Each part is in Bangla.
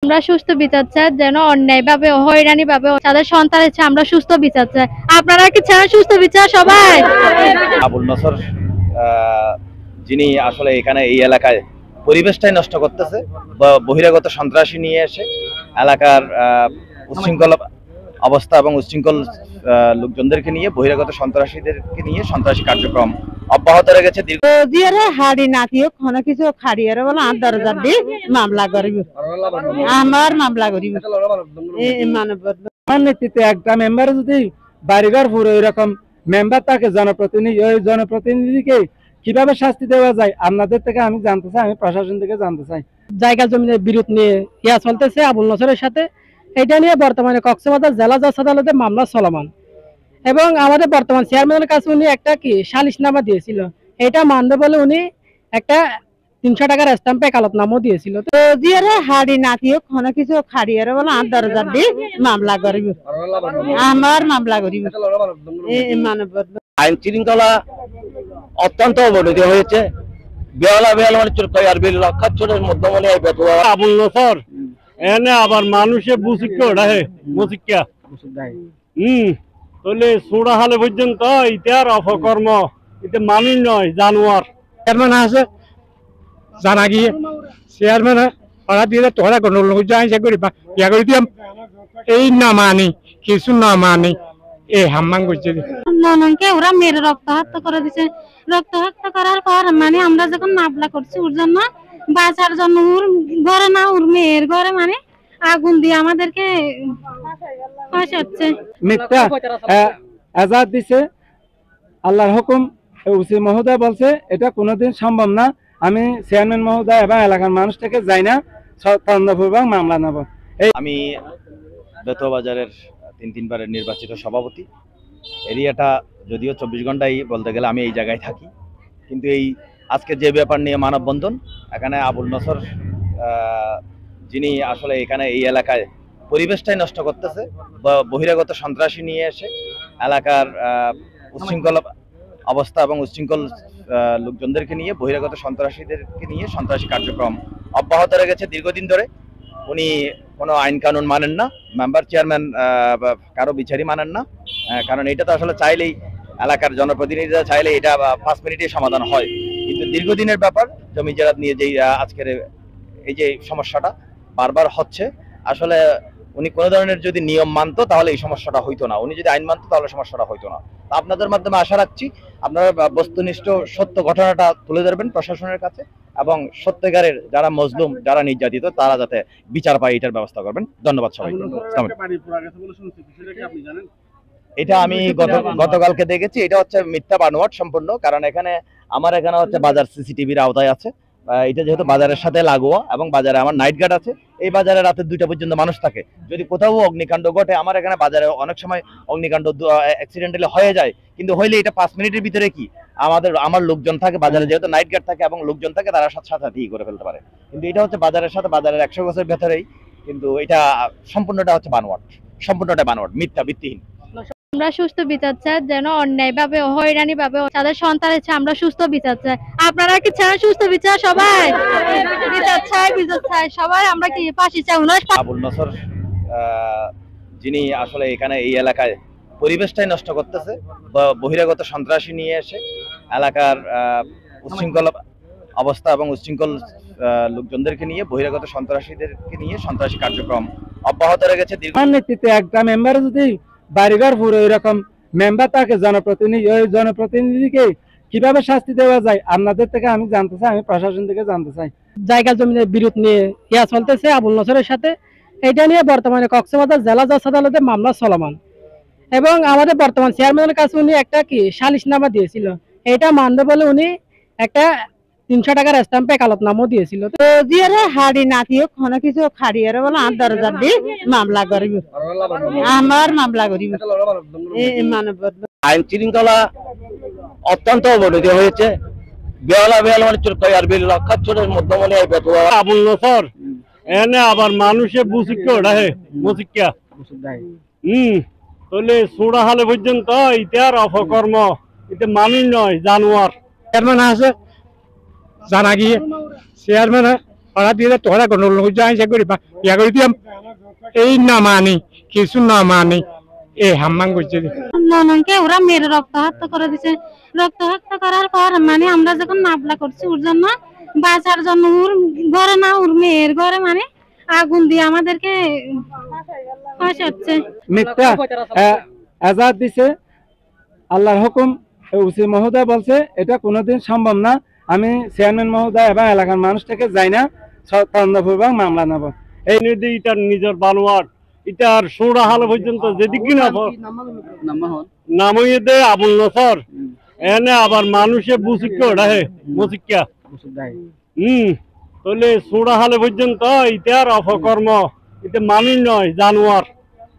আমরা সুস্থ বিচার চাই, যেন অন্যায় ভাবে হয়রানি ভাবে তাদের সন্তান আছে, আমরা সুস্থ বিচার চাই। আপনারা কি চান সুস্থ বিচার? সবাই আবুল নসর যিনি আসলে এখানে এই এলাকায় পরিবেশটাই নষ্ট করতেছে, বহিরাগত সন্ত্রাসী নিয়ে এসে এলাকার উচ্ছৃঙ্খল অবস্থা এবং উচ্ছৃঙ্খল লোকজনদেরকে নিয়ে, বহিরাগত সন্ত্রাসীদেরকে নিয়ে সন্ত্রাসী কার্যক্রম অব্যাহত রেখেছে। হাড়ি নাতিও কোনো কিছু খাড়িয়ে বলে 8,000 দিয়ে মামলা করিব, আমার মামলা করিব। আমার নেতৃত্বে একটা মেম্বার যদি বাড়িঘর পুরো এরকম মেম্বার তাকে জনপ্রতিনিধি, ওই জনপ্রতিনিধিকে কিভাবে শাস্তি দেওয়া যায় আপনাদের থেকে আমি জানতে চাই, আমি প্রশাসন থেকে জানতে চাই। জায়গা জমিনের বিরোধ নিয়ে ইয়া চলতেছে আবুল নসরের সাথে, এটা নিয়ে বর্তমানে কক্সবাজার জেলা জজ আদালতে মামলা চলমান এবং আমাদের বর্তমান চেয়ারম্যানের কাছে উনি একটা কি সালিশনামা দিয়েছিল, এটা মানবে বলে উনি একটা 300 টাকার স্ট্যাম্পে কালতনামাও দিয়েছিল। হাড়ি নাতিও কোনো কিছু খাড়িয়ে বলে 8,000 দিয়ে মামলা করিব, আমার মামলা করিব। আইন শৃঙ্খলা অত্যন্ত অবনতি হয়েছে। আবুল নসর এনে আবার মানুষে বুঝিকে ওড়াহে বুঝিকা তাহলে সোড়া হালে পর্যন্ত ইতার অপকর্ম, এটা মানুষ নয় জানোয়ার। চেয়ারম্যান আছে জানা গিয়ে চেয়ারম্যান ওরা দিয়ে তোরা কোনো লোক যাই করিবা ইয়া করে দিয়াম, এই না মানি কিছু না মানি এই হাম্মাং করছে। ননকে ওরা মেরে রক্ত হত্যা করে দিছে। রক্ত হত্যা করার পর মানে আমরা যখন মামলা করছি ওর জন্য বাঁচার জন্য, ওর ঘরে না ওর মেয়ের ঘরে মানে আগুন দিয়ে আমাদেরকে ফাঁসাচ্ছে। মিথ্যা আজাদ দিছে আল্লাহর হুকুম। ওসি মহোদয় বলছে এটা কোনোদিন সম্ভব না। আমি চেয়ারম্যান মহোদয় এবং এলাকার মানুষ থেকে যাই না, তদন্তপূর্বক মামলা নেব। আমি বেতুয়া বাজারের 3 বারের নির্বাচিত সভাপতি। এরিয়াটা যদিও 24 ঘন্টাই বলতে গেলে আমি এই জায়গায় থাকি, কিন্তু এই আজকে যে ব্যাপার নিয়ে মানববন্ধন, এখানে আবুল নসর যিনি আসলে এখানে এই এলাকায় পরিবেশটাই নষ্ট করতেছে, বহিরাগত সন্ত্রাসী নিয়ে এসে এলাকার উচ্ছৃঙ্খল অবস্থা এবং উচ্ছৃঙ্খল লোকজনদেরকে নিয়ে, বহিরাগত সন্ত্রাসীদেরকে নিয়ে সন্ত্রাসী কার্যক্রম অব্যাহত রেখেছে দীর্ঘদিন ধরে। উনি কোনো আইন কানুন মানেন না, মেম্বার চেয়ারম্যান কারো বিচারই মানেন না, কারণ এটা তো আসলে চাইলেই এলাকার জনপ্রতিনিধিরা চাইলে এটা 5 মিনিটে সমাধান হয়, কিন্তু দীর্ঘদিনের ব্যাপার জমি জেরাত নিয়ে যেই আজকের এই যে সমস্যাটা বারবার হচ্ছে, আসলে উনি কোনো ধরনের যদি নিয়ম মানতো তাহলে এই সমস্যাটা হইতো না, উনি যদি আইন মানতো তাহলে সমস্যাটা হইতো না। আপনাদের মাধ্যমে আশা রাখছি আপনারা বস্তুনিষ্ঠ সত্য ঘটনাটা তুলে ধরবেন প্রশাসনের কাছে, এবং সত্যিকারের যারা মজলুম, যারা নির্যাতিত, তারা যাতে বিচার পায় এটার ব্যবস্থা করবেন। ধন্যবাদ সবাই। এটা আমি গতকালকে দেখেছি, এটা হচ্ছে মিথ্যা বানোয়াট সম্পূর্ণ, কারণ এখানে হচ্ছে বাজার সিসিটিভির আওতায় আছে। এটা যেহেতু বাজারের সাথে লাগোয়া এবং বাজারে আমার নাইট গার্ড আছে, এই বাজারে রাতে 2টা পর্যন্ত মানুষ থাকে। যদি কোথাও অগ্নিকাণ্ড ঘটে, আমার এখানে বাজারে অনেক সময় অগ্নিকাণ্ড অ্যাক্সিডেন্টালি হয়ে যায়, কিন্তু হইলে এটা 5 মিনিটের ভিতরে কি আমার লোকজন থাকে বাজারে, যেহেতু নাইট গার্ড থাকে এবং লোকজন থাকে, তারা সাথে করে ফেলতে পারে। কিন্তু এটা হচ্ছে বাজারের সাথে, বাজারের 100 গজের ভেতরেই, কিন্তু এটা সম্পূর্ণটা হচ্ছে বানোয়াট, সম্পূর্ণটা বানোয়াট, মিথ্যা, ভিত্তিহীন। আমরা সুস্থ বিচার চাই, যেন অন্যায় ভাবে হয়রানি ভাবে তাদের সন্তান আছে, আমরা সুস্থ বিচার চাই। আপনারা কি চান সুস্থ বিচার? সবাই বিচার চাই সবাই, আমরা কি ফাঁসি চাই। আবুল নসর যিনি আসলে এখানে এই এলাকায় পরিবেশটাই নষ্ট করতেছে, বহিরাগত সন্ত্রাসী নিয়ে এসে এলাকার উচ্ছৃঙ্খল অবস্থা এবং উচ্ছৃঙ্খল লোকজনদেরকে নিয়ে, বহিরাগত সন্ত্রাসীদেরকে নিয়ে সন্ত্রাসী কার্যক্রম অব্যাহত রেখেছে। আমার নেতৃত্বে একটা মেম্বার যদি বাড়িঘর পুরো এরকম মেম্বার তাকে জনপ্রতিনিধি, ওই জনপ্রতিনিধিকে কিভাবে শাস্তি দেওয়া যায় আপনাদের থেকে আমি জানতে চাই, আমি প্রশাসন থেকে জানতে চাই। জায়গা জমিনের বিরোধ নিয়ে ইয়া চলতেছে আবুল নসরের সাথে, এটা নিয়ে বর্তমানে কক্সবাজার জেলা জজ আদালতে মামলা চলমান এবং আমাদের বর্তমান চেয়ারম্যানের কাছে উনি একটা কি সালিশনামা দিয়েছিল, এটা মানবে বলে উনি একটা 300 টাকার স্ট্যাম্পে কালতনামাও দিয়েছিল। হাড়ি নাতিও কোনো কিছু খাড়িয়ে বলে 8,000 দিয়ে মামলা করিব, আমার মামলা করিব। আইন শৃঙ্খলা অত্যন্ত অবনতি হয়েছে। আবুল নসর এনে আবার মানুষে বুঝিকে ওড়াহে বুঝিকা তাহলে সোড়া হালে পর্যন্ত ইতার অপকর্ম, এটা মানুষ নয় জানোয়ার। চেয়ারম্যান আছে জানা গিয়ে চেয়ারম্যান ওরা দিয়ে তোরা গন্ডগোল যাই সে করি ইয়া করি দিয়াম এই না মানি কিছু না মানি এই হাম্মাং করছে ননকে ওরা মেরে রক্ত হত্যা করে দিছে। রক্ত হত্যা করার পর মানে আমরা যখন মামলা করছি ওর জন্য বাঁচার জন্য ওর ঘরে না ওর মেয়ের ঘরে মানে আগুন দিয়ে আমাদেরকে ফাঁসাচ্ছে। মিথ্যা আজাদ দিছে আল্লাহর হুকুম। ওসি মহোদয় বলছে এটা কোনোদিন সম্ভব না। আমি চেয়ারম্যান মহোদয় এবং এলাকার মানুষ থেকে যাই না, তদন্তপূর্বক মামলা নেব। এই নির্দি ইটার নিজের বানোয়ার ইটার সোড়া হাল পর্যন্ত যেদিকে না নাম হইতে আবুল নসর এনে আবার মানুষে বুঝিকে ওড়াহে মুসিকা তাহলে সোড়া হালে পর্যন্ত ইটার অপকর্ম এটা মানুষ নয় জানোয়ার।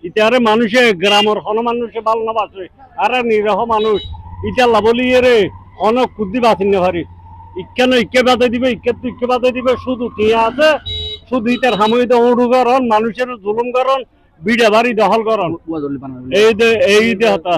ইটারে মানুষে গ্রামের হন মানুষে ভালো না বাঁচে আর নিরহ মানুষ ইটা লাভলিয়ে রে অনেক কুদ্দি বাঁচিন না পারি ইকেন ইকে বাদে দিবে ইকে বাদে দিবে শুধু টিয়া আছে শুধু ইটার হামইতে উড়ু করন মানুষের জুলুম করন বিড়া বাড়ি দখল করন এই দে হতা